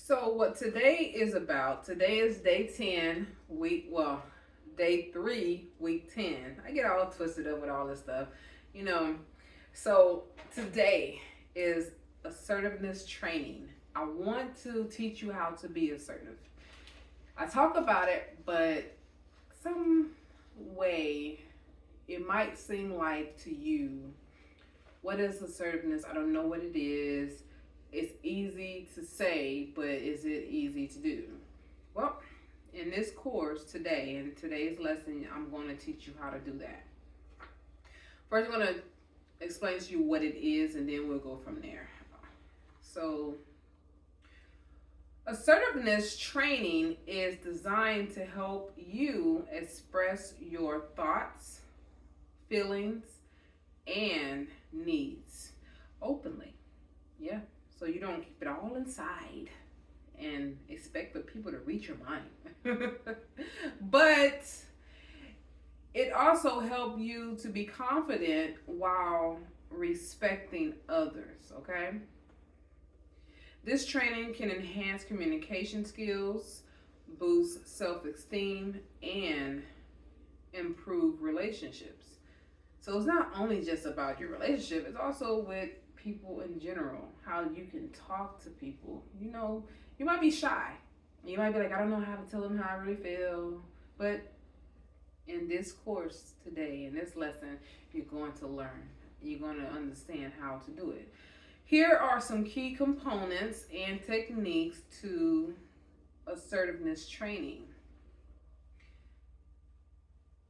So what today is day 10, day 3, week 10. I get all twisted up with all this stuff, you know. So today is assertiveness training. I want to teach you how to be assertive. I talk about it, but some way it might seem like to you, what is assertiveness? I don't know what it is. It's easy to say, but is it easy to do? Well, in this course today, in today's lesson, I'm going to teach you how to do that. First, I'm going to explain to you what it is, and then we'll go from there. So, assertiveness training is designed to help you express your thoughts, feelings, and needs openly. Yeah. So you don't keep it all inside and expect the people to read your mind. But it also helps you to be confident while respecting others, okay? This training can enhance communication skills, boost self-esteem, and improve relationships. So it's not only just about your relationship, it's also with people in general, how you can talk to people. You might be shy. You might be like, I don't know how to tell them how I really feel. But in this course today, in this lesson, you're going to learn. You're going to understand how to do it. Here are some key components and techniques to assertiveness training.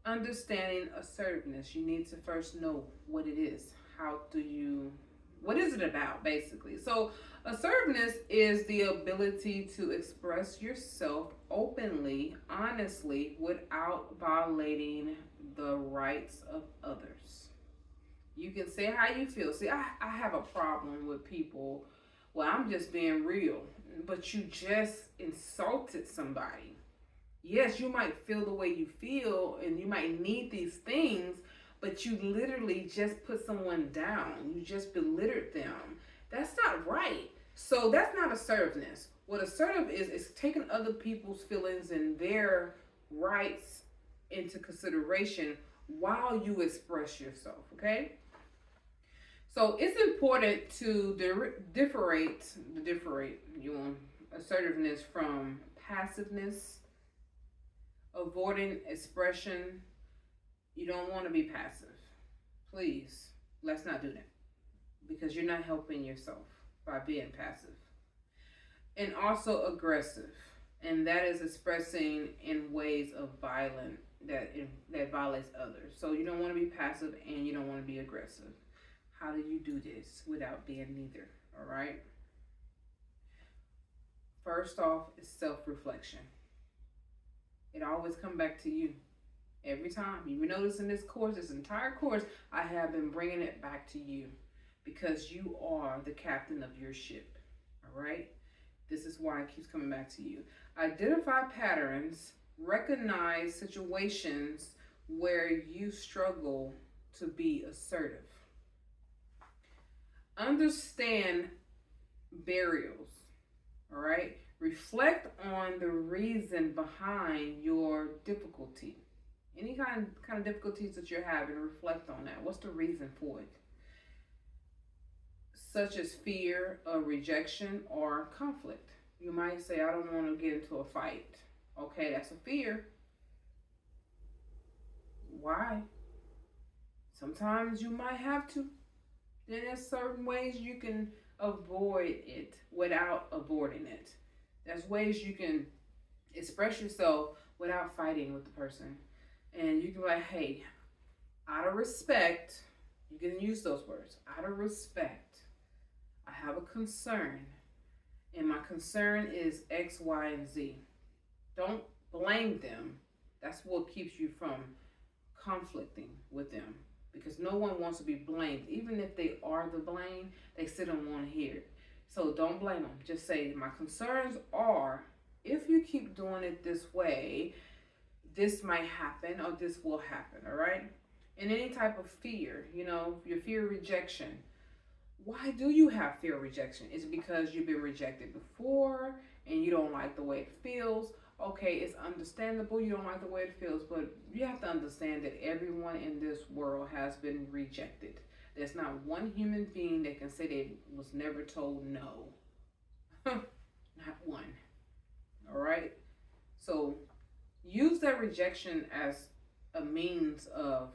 Understanding assertiveness, you need to first know what it is. What is it about, basically? So, assertiveness is the ability to express yourself openly, honestly, without violating the rights of others. You can say how you feel. See, I have a problem with people. Well, I'm just being real, but you just insulted somebody. Yes, you might feel the way you feel and you might need these things, but you literally just put someone down. You just belittled them. That's not right. So that's not assertiveness. What assertive is taking other people's feelings and their rights into consideration while you express yourself, okay? So it's important to differentiate assertiveness from passiveness, avoiding expression. You don't want to be passive. Please, let's not do that because you're not helping yourself by being passive. And also aggressive, and that is expressing in ways of violence that violates others. So you don't want to be passive and you don't want to be aggressive. How do you do this without being neither? All right. First off is self-reflection. It always comes back to you. Every time. You notice in this course, this entire course, I have been bringing it back to you because you are the captain of your ship. All right? This is why it keeps coming back to you. Identify patterns, recognize situations where you struggle to be assertive. Understand barriers. All right? Reflect on the reason behind your difficulty. Any kind of difficulties that you're having, reflect on that. What's the reason for it? Such as fear of rejection or conflict. You might say, I don't want to get into a fight. Okay, that's a fear. Why? Sometimes you might have to. Then there's certain ways you can avoid it without avoiding it. There's ways you can express yourself without fighting with the person. And you can be like, hey, out of respect, you can use those words. Out of respect, I have a concern. And my concern is X, Y, and Z. Don't blame them. That's what keeps you from conflicting with them. Because no one wants to be blamed. Even if they are the blame, they still don't want to hear it. So don't blame them. Just say, my concerns are, if you keep doing it this way, this might happen or this will happen, all right? And any type of fear, your fear of rejection. Why do you have fear of rejection? Is it because you've been rejected before and you don't like the way it feels? Okay, it's understandable you don't like the way it feels, but you have to understand that everyone in this world has been rejected. There's not one human being that can say they was never told no. Not one. All right? So use that rejection as a means of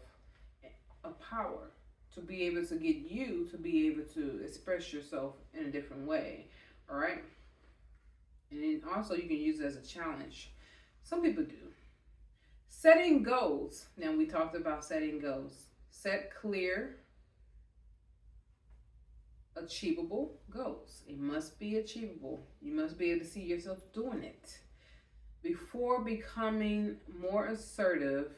a power to be able to get you to be able to express yourself in a different way. All right? And then also you can use it as a challenge. Some people do. Setting goals. Now we talked about setting goals. Set clear, achievable goals. It must be achievable. You must be able to see yourself doing it before becoming more assertive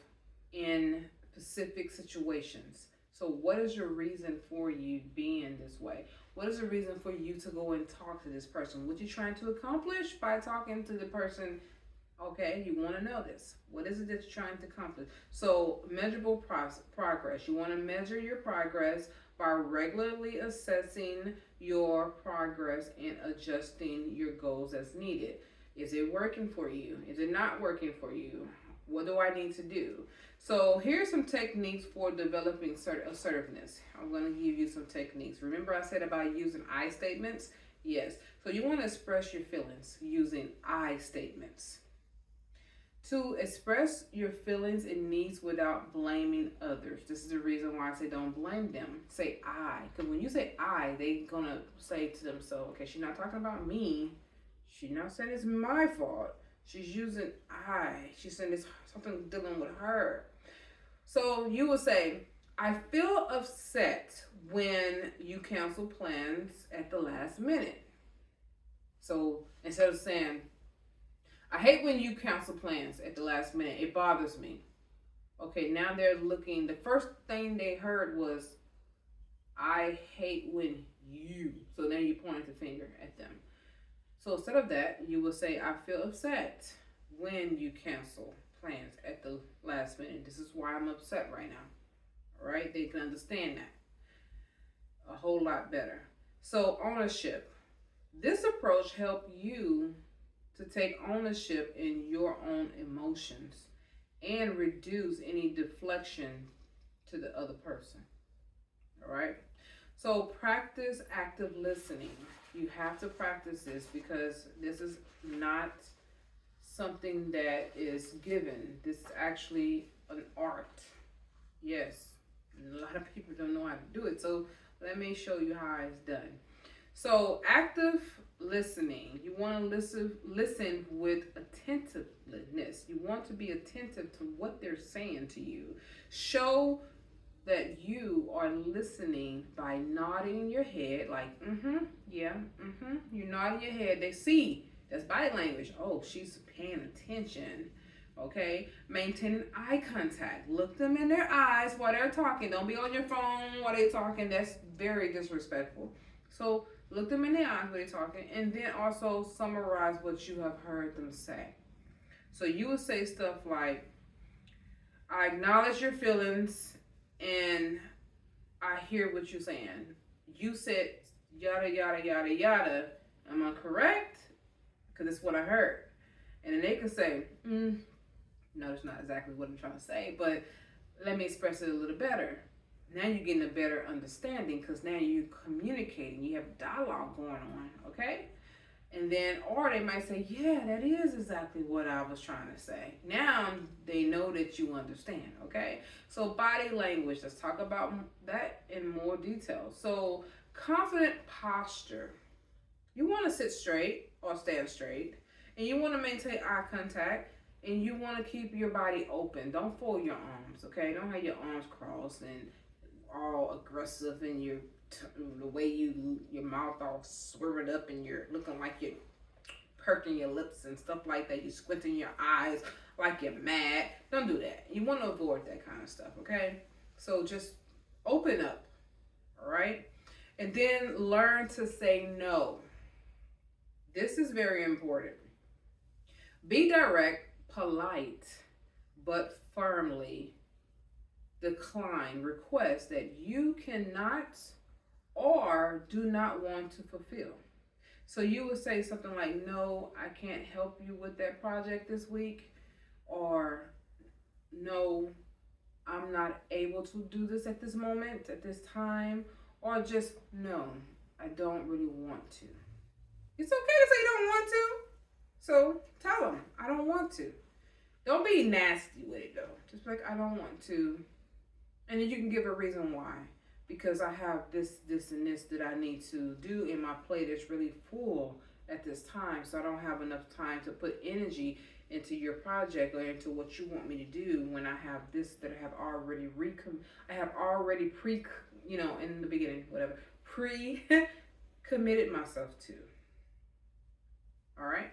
in specific situations. So what is your reason for you being this way? What is the reason for you to go and talk to this person? What you trying to accomplish by talking to the person? Okay, you want to know this. What is it that you're trying to accomplish? So measurable progress. You want to measure your progress by regularly assessing your progress and adjusting your goals as needed. Is it working for you? Is it not working for you? What do I need to do? So here's some techniques for developing assertiveness. I'm going to give you some techniques. Remember I said about using I statements? Yes. So you want to express your feelings using I statements. To express your feelings and needs without blaming others. This is the reason why I say don't blame them. Say I. Because when you say I, they're going to say to themselves, okay, she's not talking about me. She's not saying it's my fault. She's using I. She's saying it's something dealing with her. So you will say, I feel upset when you cancel plans at the last minute. So instead of saying, I hate when you cancel plans at the last minute. It bothers me. Okay, now they're looking. The first thing they heard was, I hate when you. So then you point the finger at them. So instead of that, you will say, I feel upset when you cancel plans at the last minute. This is why I'm upset right now. All right? They can understand that a whole lot better. So ownership. This approach helps you to take ownership in your own emotions and reduce any deflection to the other person. All right? So practice active listening. You have to practice this because this is not something that is given. This is actually an art. Yes. A lot of people don't know how to do it. So let me show you how it's done. So active listening. You want to listen with attentiveness. You want to be attentive to what they're saying to you. Show that you are listening by nodding your head like, yeah, You're nodding your head. They see. That's body language. Oh, she's paying attention. Okay? Maintaining eye contact. Look them in their eyes while they're talking. Don't be on your phone while they're talking. That's very disrespectful. So look them in the eyes while they're talking. And then also summarize what you have heard them say. So you would say stuff like, I acknowledge your feelings and I hear what you're saying. You said yada, yada, yada, yada. Am I correct? Because it's what I heard. And then they can say, no, that's not exactly what I'm trying to say, but let me express it a little better. Now you're getting a better understanding because now you're communicating. You have dialogue going on, okay? And then, or they might say, yeah, that is exactly what I was trying to say. Now they know that you understand, okay? So body language, let's talk about that in more detail. So confident posture. You want to sit straight or stand straight. And you want to maintain eye contact. And you want to keep your body open. Don't fold your arms, okay? Don't have your arms crossed and all aggressive and the way your mouth all swerved up and you're looking like you're perking your lips and stuff like that. You're squinting your eyes like you're mad. Don't do that. You want to avoid that kind of stuff, okay? So just open up, all right? And then learn to say no. This is very important. Be direct, polite, but firmly decline requests that you cannot or do not want to fulfill. So you would say something like, no, I can't help you with that project this week, or no, I'm not able to do this at this moment, at this time, or just no, I don't really want to. It's okay to say you don't want to. So tell them, I don't want to. Don't be nasty with it though. Just be like, I don't want to. And then you can give a reason why. Because I have this, and this that I need to do, and my plate is really full at this time. So I don't have enough time to put energy into your project or into what you want me to do when I have this that I have already in the beginning, whatever, committed myself to. All right.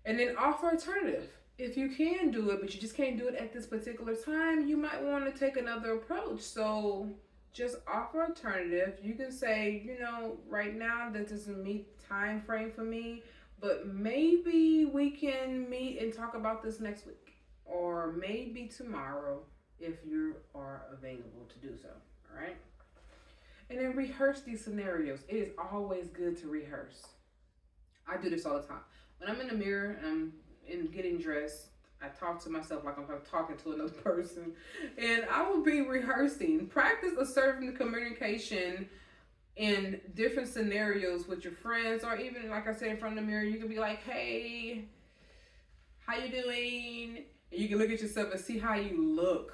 And then offer alternative. If you can do it, but you just can't do it at this particular time, you might want to take another approach. So just offer alternative. You can say, right now that doesn't meet time frame for me, but maybe we can meet and talk about this next week, or maybe tomorrow if you are available to do so. All right. And then rehearse these scenarios. It is always good to rehearse. I do this all the time. When I'm in the mirror and I'm getting dressed, I talk to myself like I'm talking to another person, and I will be rehearsing. Practice assertive communication in different scenarios with your friends, or even, like I said, in front of the mirror. You can be like, hey, how you doing? And you can look at yourself and see how you look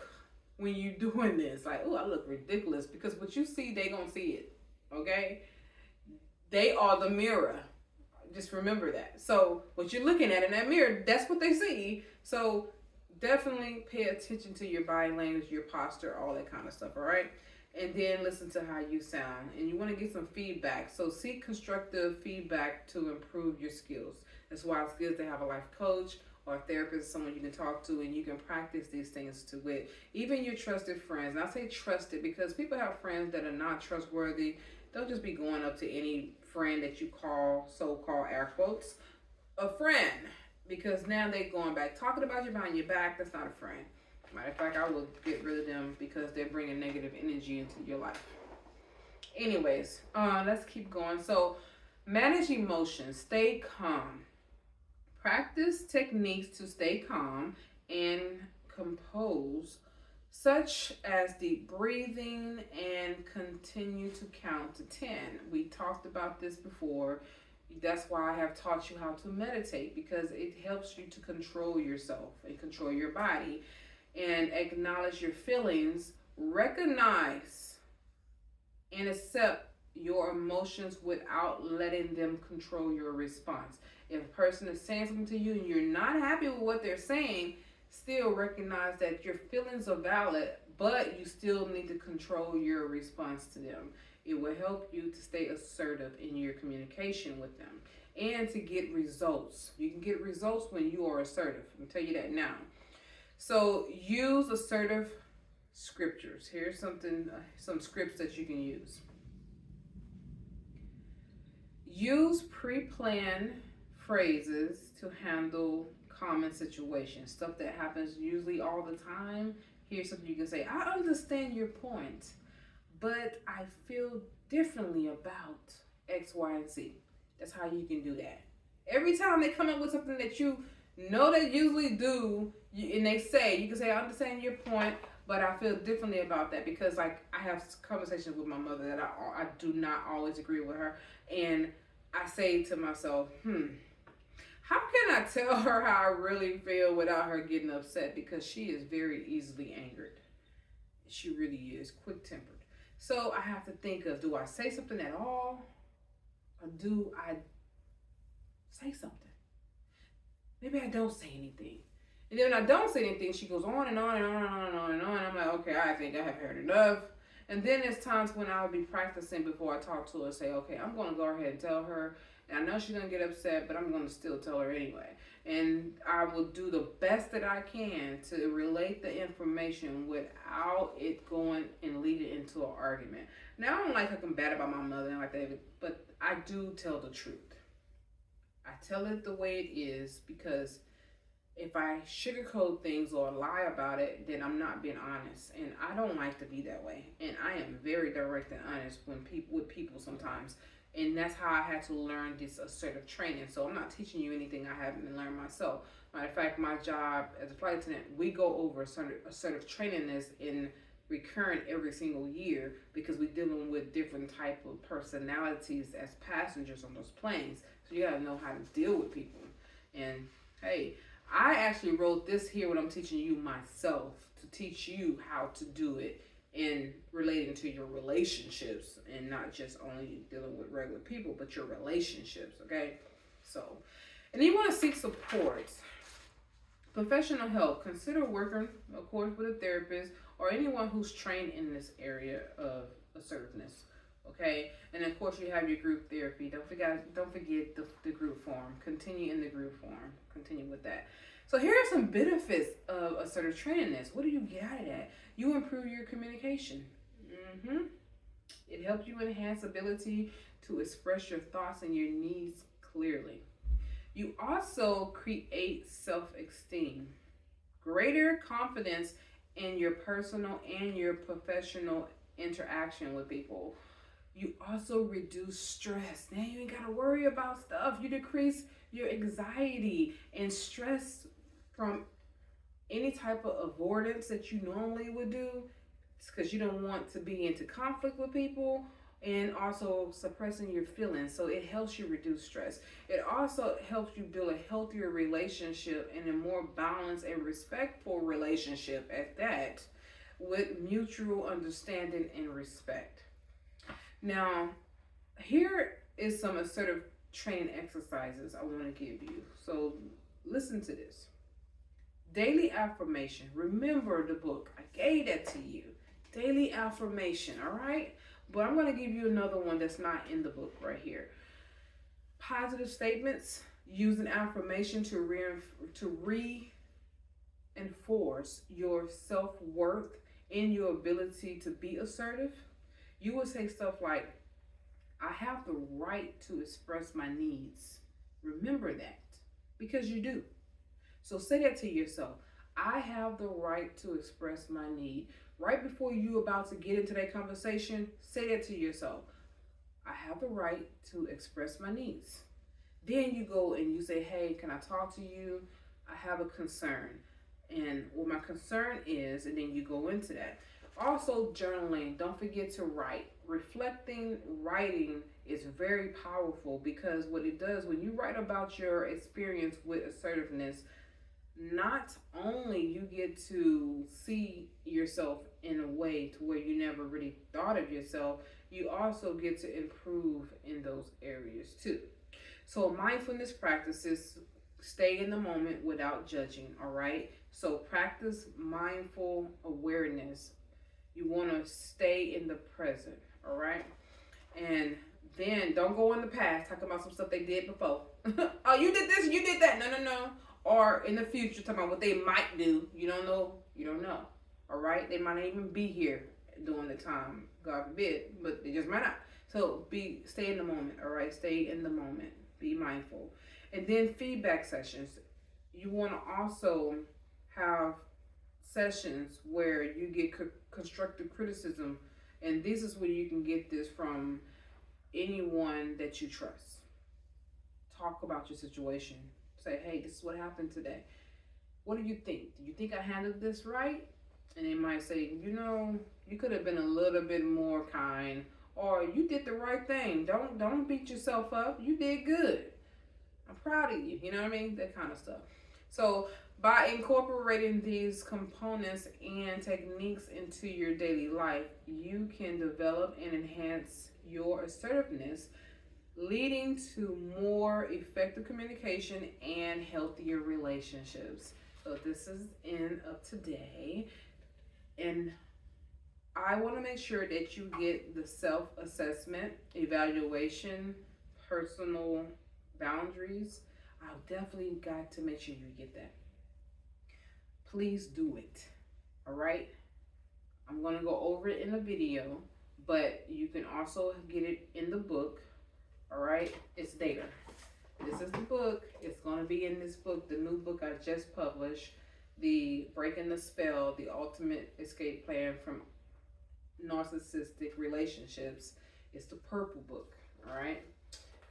when you're doing this. Like, oh, I look ridiculous, because what you see, they gonna see it, okay? They are the mirror. Just remember that. So what you're looking at in that mirror, that's what they see. So definitely pay attention to your body language, your posture, all that kind of stuff, all right? And then listen to how you sound. And you want to get some feedback. So seek constructive feedback to improve your skills. That's why it's good to have a life coach or a therapist, someone you can talk to, and you can practice these things with even your trusted friends. And I say trusted because people have friends that are not trustworthy. Don't just be going up to any friend that you call, so-called air quotes, a friend, because now they're going back talking about you behind your back. That's not a friend. Matter of fact, I will get rid of them because they're bringing negative energy into your life. Anyways, let's keep going. So manage emotions, stay calm. Practice techniques to stay calm and compose, such as deep breathing, and continue to count to 10. We talked about this before. That's why I have taught you how to meditate, because it helps you to control yourself and control your body and acknowledge your feelings, recognize and accept your emotions without letting them control your response. If a person is saying something to you and you're not happy with what they're saying, still recognize that your feelings are valid, but you still need to control your response to them. It will help you to stay assertive in your communication with them and to get results. You can get results when you are assertive. I'll tell you that now. So use assertive scriptures. Here's some scripts that you can use. Use pre-planned phrases to handle common situations, stuff that happens usually all the time. Here's something you can say. I understand your point, but I feel differently about X, Y, and Z. That's how you can do that. Every time they come up with something that you know they usually do, and they say, you can say, I understand your point, but I feel differently about that, because like I have conversations with my mother that I do not always agree with her, and I say to myself, how can I tell her how I really feel without her getting upset? Because she is very easily angered. She really is quick-tempered. So I have to think of, do I say something at all? Or do I say something? Maybe I don't say anything. And then when I don't say anything, she goes on and on and on and on and on and on. And I'm like, okay, I think I have heard enough. And then there's times when I'll be practicing before I talk to her, say, okay, I'm going to go ahead and tell her. And I know she's going to get upset, but I'm going to still tell her anyway. And I will do the best that I can to relate the information without it going and leading into an argument. Now, I don't like talking bad about my mother and like that, but I do tell the truth. I tell it the way it is, because If I sugarcoat things or lie about it, then I'm not being honest, and I don't like to be that way. And I am very direct and honest with people sometimes, and that's how I had to learn this assertive training. So I'm not teaching you anything I haven't learned myself. Matter of fact, my job as a flight attendant, we go over assertive training this in recurrent every single year because we're dealing with different type of personalities as passengers on those planes. So you gotta know how to deal with people. And hey, I actually wrote this here, what I'm teaching you myself, to teach you how to do it in relating to your relationships and not just only dealing with regular people, but your relationships, okay? So, and then you want to seek support. Professional help. Consider working, of course, with a therapist or anyone who's trained in this area of assertiveness. Okay, and of course you have your group therapy. Don't forget the group form. Continue in the group form. Continue with that. So here are some benefits of assertive training. This. What do you get out of that? You improve your communication. It helps you enhance ability to express your thoughts and your needs clearly. You also create self-esteem, greater confidence in your personal and your professional interaction with people. You also reduce stress. Now you ain't got to worry about stuff. You decrease your anxiety and stress from any type of avoidance that you normally would do. It's because you don't want to be into conflict with people, and also suppressing your feelings. So it helps you reduce stress. It also helps you build a healthier relationship and a more balanced and respectful relationship at that, with mutual understanding and respect. Now, here is some assertive training exercises I want to give you. So listen to this. Daily affirmation. Remember the book. I gave that to you. Daily affirmation, all right? But I'm going to give you another one that's not in the book right here. Positive statements. Use an affirmation to reinforce your self-worth and your ability to be assertive. You will say stuff like, I have the right to express my needs. Remember that, because you do. So say that to yourself. I have the right to express my need. Right before you're about to get into that conversation, say that to yourself. I have the right to express my needs. Then you go and you say, hey, can I talk to you? I have a concern. And what my concern is, and then you go into that. Also, journaling. Don't forget to write. Reflecting, writing is very powerful, because what it does, when you write about your experience with assertiveness, not only you get to see yourself in a way to where you never really thought of yourself, you also get to improve in those areas too. So mindfulness practices, stay in the moment without judging, all right? So practice mindful awareness. You want to stay in the present, all right? And then don't go in the past talking about some stuff they did before. Oh, you did this, you did that. No. Or in the future talking about what they might do. You don't know. You don't know. All right? They might not even be here during the time, God forbid, but they just might not. So stay in the moment, all right? Stay in the moment. Be mindful. And then feedback sessions. You want to also have sessions where you get constructive criticism, and this is where you can get this from anyone that you trust. Talk about your situation. Say, hey, this is what happened today. What do you think? Do you think I handled this right? And they might say, you could have been a little bit more kind, or you did the right thing. Don't beat yourself up. You did good. I'm proud of you. You know what I mean? That kind of stuff. So by incorporating these components and techniques into your daily life, you can develop and enhance your assertiveness, leading to more effective communication and healthier relationships. So this is end of today. And I want to make sure that you get the self-assessment, evaluation, personal boundaries. I've definitely got to make sure you get that. Please do it. All right? I'm going to go over it in a video, but you can also get it in the book. All right? It's there. This This is the book. It's going to be in this book, the new book I just published, the Breaking the Spell, the Ultimate Escape Plan from Narcissistic Relationships. It's the purple book, all right?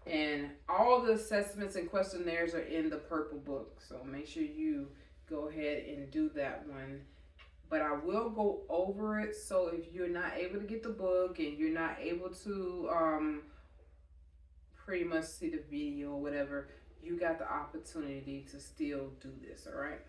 And all the assessments and questionnaires are in the purple book. So make sure you go ahead and do that one. But I will go over it. So if you're not able to get the book and you're not able to pretty much see the video or whatever, you got the opportunity to still do this, all right?